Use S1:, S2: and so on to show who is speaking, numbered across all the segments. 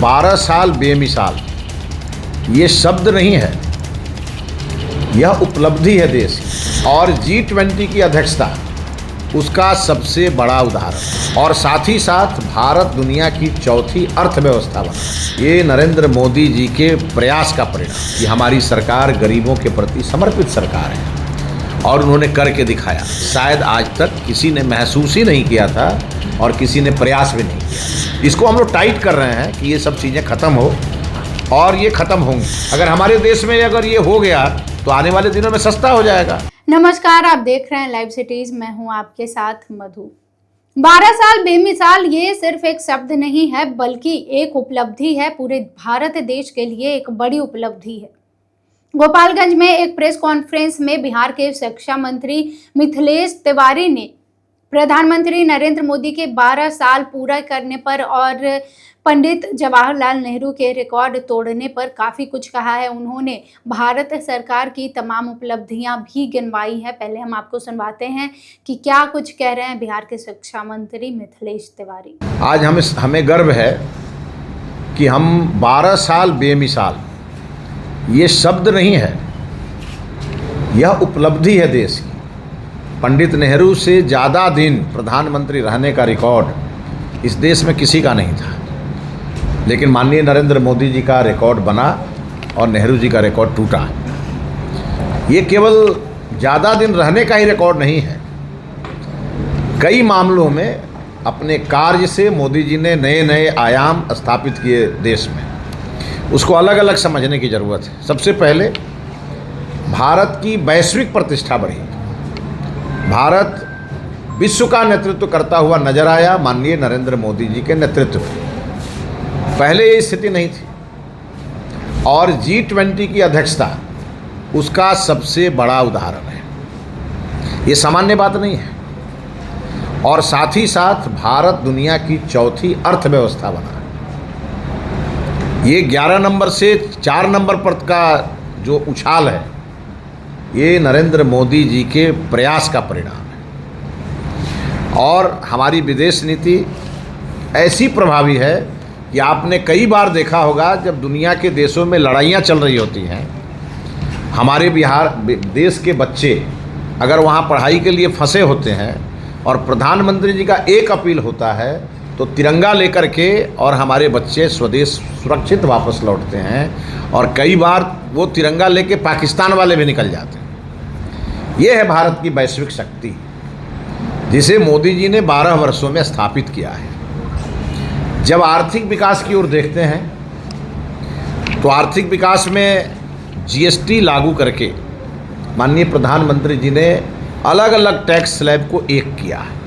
S1: 12 साल बेमिसाल, ये शब्द नहीं है, यह उपलब्धि है देश की। और G20 की अध्यक्षता उसका सबसे बड़ा उदाहरण, और साथ ही साथ भारत दुनिया की चौथी अर्थव्यवस्था बना। ये नरेंद्र मोदी जी के प्रयास का परिणाम कि हमारी सरकार गरीबों के प्रति समर्पित सरकार है और उन्होंने करके दिखाया। शायद आज तक किसी ने महसूस ही नहीं किया था और किसी ने प्रयास भी नहीं किया। इसको हम लोग टाइट कर रहे हैं कि ये सब चीज़ें ख़त्म हो, और ये ख़त्म होंगी। अगर हमारे देश में अगर ये हो गया तो आने वाले दिनों में सस्ता हो जाएगा।
S2: नमस्कार, आप देख रहे हैं लाइव सिटीज, मैं हूं आपके साथ मधु। 12 साल बेमिसाल ये सिर्फ एक शब्द नहीं है, बल्कि एक उपलब्धि है। पूरे भारत देश के लिए एक बड़ी उपलब्धि है। गोपालगंज में एक प्रेस कॉन्फ्रेंस में बिहार के शिक्षा मंत्री मिथिलेश तिवारी ने प्रधानमंत्री नरेंद्र मोदी के 12 साल पूरा करने पर और पंडित जवाहरलाल नेहरू के रिकॉर्ड तोड़ने पर काफ़ी कुछ कहा है। उन्होंने भारत सरकार की तमाम उपलब्धियां भी गिनवाई हैं। पहले हम आपको सुनवाते हैं कि क्या कुछ कह रहे हैं बिहार के शिक्षा मंत्री मिथिलेश तिवारी।
S1: आज हमें गर्व है कि हम 12 साल बेमिसाल, ये शब्द नहीं है, यह उपलब्धि है देश की। पंडित नेहरू से ज़्यादा दिन प्रधानमंत्री रहने का रिकॉर्ड इस देश में किसी का नहीं था, लेकिन माननीय नरेंद्र मोदी जी का रिकॉर्ड बना और नेहरू जी का रिकॉर्ड टूटा। ये केवल ज़्यादा दिन रहने का ही रिकॉर्ड नहीं है, कई मामलों में अपने कार्य से मोदी जी ने नए नए आयाम स्थापित किए देश में। उसको अलग अलग समझने की ज़रूरत है। सबसे पहले भारत की वैश्विक प्रतिष्ठा बढ़ी। भारत विश्व का नेतृत्व करता हुआ नजर आया माननीय नरेंद्र मोदी जी के नेतृत्व में। पहले ये स्थिति नहीं थी, और G20 की अध्यक्षता उसका सबसे बड़ा उदाहरण है। ये सामान्य बात नहीं है। और साथ ही साथ भारत दुनिया की चौथी अर्थव्यवस्था बना। ये 11 नंबर से 4 नंबर पर का जो उछाल है, ये नरेंद्र मोदी जी के प्रयास का परिणाम है। और हमारी विदेश नीति ऐसी प्रभावी है कि आपने कई बार देखा होगा, जब दुनिया के देशों में लड़ाइयाँ चल रही होती हैं, हमारे बिहार देश के बच्चे अगर वहाँ पढ़ाई के लिए फंसे होते हैं और प्रधानमंत्री जी का एक अपील होता है तो तिरंगा लेकर के और हमारे बच्चे स्वदेश सुरक्षित वापस लौटते हैं। और कई बार वो तिरंगा लेके पाकिस्तान वाले भी निकल जाते हैं। ये है भारत की वैश्विक शक्ति, जिसे मोदी जी ने 12 वर्षों में स्थापित किया है। जब आर्थिक विकास की ओर देखते हैं तो आर्थिक विकास में GST लागू करके माननीय प्रधानमंत्री जी ने अलग अलग टैक्स स्लैब को एक किया है,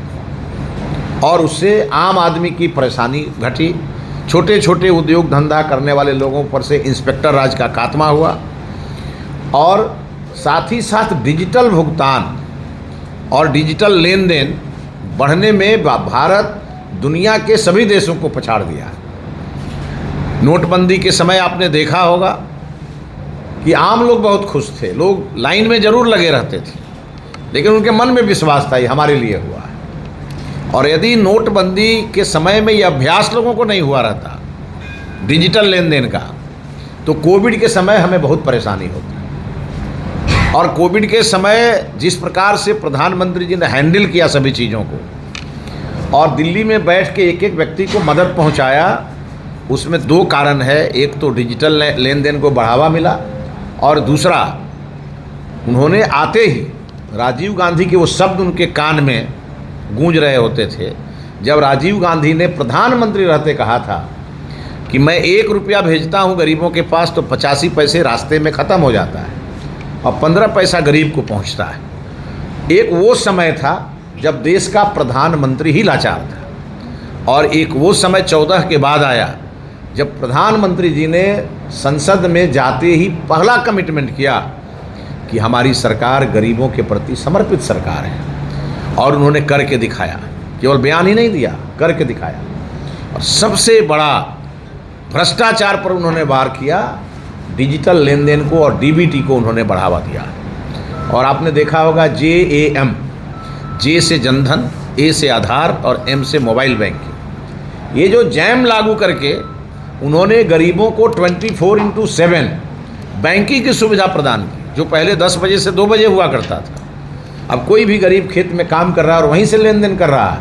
S1: और उससे आम आदमी की परेशानी घटी। छोटे छोटे उद्योग धंधा करने वाले लोगों पर से इंस्पेक्टर राज का खात्मा हुआ, और साथ ही साथ डिजिटल भुगतान और डिजिटल लेन देन बढ़ने में भारत दुनिया के सभी देशों को पछाड़ दिया। नोटबंदी के समय आपने देखा होगा कि आम लोग बहुत खुश थे, लोग लाइन में ज़रूर लगे रहते थे, लेकिन उनके मन में विश्वास था ये हमारे लिए हुआ है। और यदि नोटबंदी के समय में ये अभ्यास लोगों को नहीं हुआ रहता डिजिटल लेन देन का, तो कोविड के समय हमें बहुत परेशानी होती। और कोविड के समय जिस प्रकार से प्रधानमंत्री जी ने हैंडल किया सभी चीज़ों को, और दिल्ली में बैठ के एक एक व्यक्ति को मदद पहुंचाया, उसमें 2 कारण है। एक तो डिजिटल लेन देन को बढ़ावा मिला, और दूसरा उन्होंने आते ही राजीव गांधी के वो शब्द उनके कान में गूंज रहे होते थे, जब राजीव गांधी ने प्रधानमंत्री रहते कहा था कि मैं 1 रुपया भेजता हूँ गरीबों के पास तो 85 पैसे रास्ते में ख़त्म हो जाता है और 15 पैसा गरीब को पहुँचता है। एक वो समय था जब देश का प्रधानमंत्री ही लाचार था, और एक वो समय 14 के बाद आया जब प्रधानमंत्री जी ने संसद में जाते ही पहला कमिटमेंट किया कि हमारी सरकार गरीबों के प्रति समर्पित सरकार है, और उन्होंने करके दिखाया। केवल बयान ही नहीं दिया, करके दिखाया। और सबसे बड़ा भ्रष्टाचार पर उन्होंने वार किया, डिजिटल लेन देन को और DBT को उन्होंने बढ़ावा दिया। और आपने देखा होगा JAM, J से जनधन, A से आधार और M से मोबाइल बैंकिंग, ये जो जैम लागू करके उन्होंने गरीबों को 24/7 बैंकिंग की सुविधा प्रदान की, जो पहले 10 बजे से 2 बजे हुआ करता था। अब कोई भी गरीब खेत में काम कर रहा है और वहीं से लेन देन कर रहा है।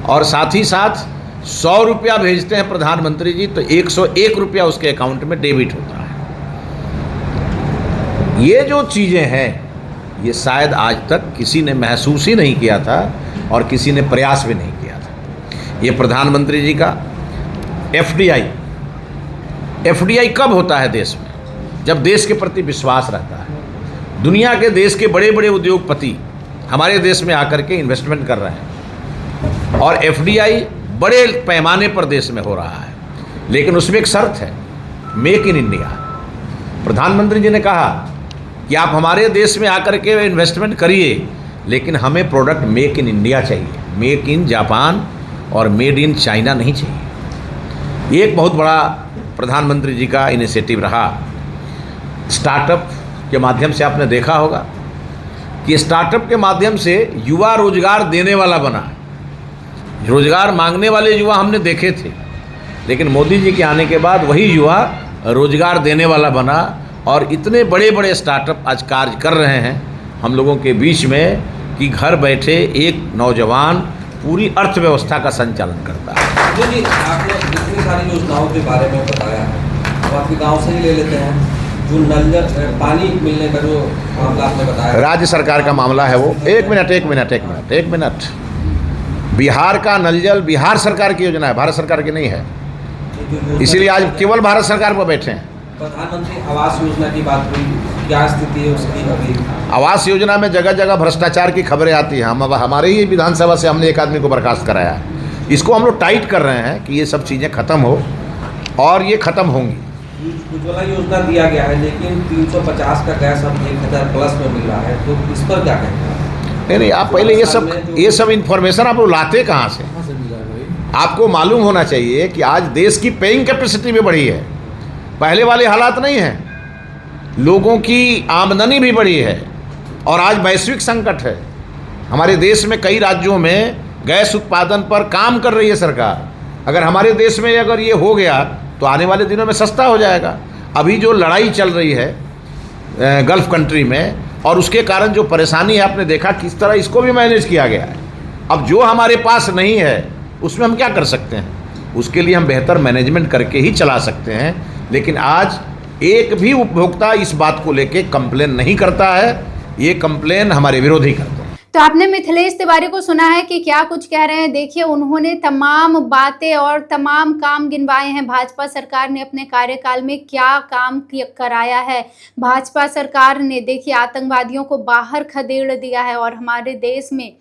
S1: और साथ ही साथ 100 रुपया भेजते हैं प्रधानमंत्री जी तो 101 रुपया उसके अकाउंट में डेबिट होता है। ये जो चीज़ें हैं ये शायद आज तक किसी ने महसूस ही नहीं किया था और किसी ने प्रयास भी नहीं किया था। ये प्रधानमंत्री जी का एफडीआई कब होता है देश में? जब देश के प्रति विश्वास रहता है। दुनिया के देश के बड़े बड़े उद्योगपति हमारे देश में आकर के इन्वेस्टमेंट कर रहे हैं और एफडीआई बड़े पैमाने पर देश में हो रहा है, लेकिन उसमें एक शर्त है, मेक इन इंडिया। प्रधानमंत्री जी ने कहा कि आप हमारे देश में आकर के इन्वेस्टमेंट करिए, लेकिन हमें प्रोडक्ट मेक इन इंडिया चाहिए, मेक इन जापान और मेड इन चाइना नहीं चाहिए। ये एक बहुत बड़ा प्रधानमंत्री जी का इनिशिएटिव रहा। स्टार्टअप के माध्यम से आपने देखा होगा कि स्टार्टअप के माध्यम से युवा रोजगार देने वाला बना। रोजगार मांगने वाले युवा हमने देखे थे, लेकिन मोदी जी के आने के बाद वही युवा रोजगार देने वाला बना और इतने बड़े बड़े स्टार्टअप आज कार्य कर रहे हैं हम लोगों के बीच में कि घर बैठे एक नौजवान पूरी अर्थव्यवस्था का संचालन करता है।
S3: जी, आपने इतनी सारी योजनाओं के बारे में बताया, अब आपके गांव से ही ले लेते हैं। जो नल पानी मिलने का जो मामला आपने बताया,
S1: राज्य सरकार का मामला है वो। एक मिनट। बिहार का नल जल बिहार सरकार की योजना है, भारत सरकार की नहीं है, इसीलिए आज केवल भारत सरकार पर बैठे हैं।
S3: प्रधानमंत्री आवास योजना की बात हुई, क्या स्थिति है उसकी अभी?
S1: आवास योजना में जगह जगह भ्रष्टाचार की खबरें आती हैं। हम हमारे ही विधानसभा से हमने एक आदमी को बर्खास्त कराया है। इसको हम लोग टाइट कर रहे हैं कि ये सब चीज़ें ख़त्म हो और ये ख़त्म होंगी।
S3: उज्ज्वला योजना दिया गया है, लेकिन 350 का गैस अब 1000 प्लस में मिल रहा है, तो इस पर क्या कहते हैं? नहीं,
S1: आप पहले ये सब इन्फॉर्मेशन आप लोग लाते कहाँ से? आपको मालूम होना चाहिए कि आज देश की पेइंग कैपेसिटी भी बढ़ी है, पहले वाले हालात नहीं हैं। लोगों की आमदनी भी बढ़ी है और आज वैश्विक संकट है। हमारे देश में कई राज्यों में गैस उत्पादन पर काम कर रही है सरकार। अगर हमारे देश में अगर ये हो गया तो आने वाले दिनों में सस्ता हो जाएगा। अभी जो लड़ाई चल रही है गल्फ़ कंट्री में और उसके कारण जो परेशानी है, आपने देखा किस तरह इसको भी मैनेज किया गया है। अब जो हमारे पास नहीं है उसमें हम क्या कर सकते हैं? उसके लिए हम बेहतर मैनेजमेंट करके ही चला सकते हैं। लेकिन आज एक भी उपभोक्ता इस बात को लेके कंप्लेन नहीं करता है, ये कंप्लेन हमारे विरोधी करते हैं।
S2: तो आपने मिथिलेश तिवारी को सुना है कि क्या कुछ कह रहे हैं। देखिए, उन्होंने तमाम बातें और तमाम काम गिनवाए हैं। भाजपा सरकार ने अपने कार्यकाल में क्या काम कराया है। भाजपा सरकार ने देखिए आतंकवादियों को बाहर खदेड़ दिया है और हमारे देश में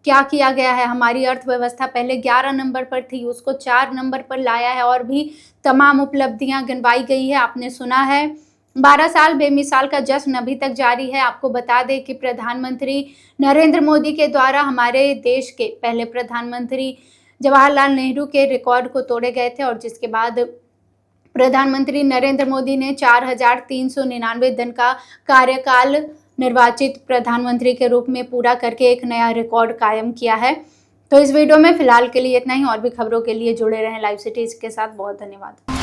S2: क्या किया गया है। हमारी अर्थव्यवस्था पहले 11 नंबर पर थी, उसको 4 नंबर पर लाया है और भी तमाम उपलब्धियां गिनवाई गई है। आपने सुना है 12 साल बेमिसाल का जश्न अभी तक जारी है। आपको बता दें कि प्रधानमंत्री नरेंद्र मोदी के द्वारा हमारे देश के पहले प्रधानमंत्री जवाहरलाल नेहरू के रिकॉर्ड को तोड़े गए थे और जिसके बाद प्रधानमंत्री नरेंद्र मोदी ने 4399 दिन का कार्यकाल निर्वाचित प्रधानमंत्री के रूप में पूरा करके एक नया रिकॉर्ड कायम किया है। तो इस वीडियो में फिलहाल के लिए इतना ही। और भी खबरों के लिए जुड़े रहें लाइव सिटीज के साथ। बहुत धन्यवाद।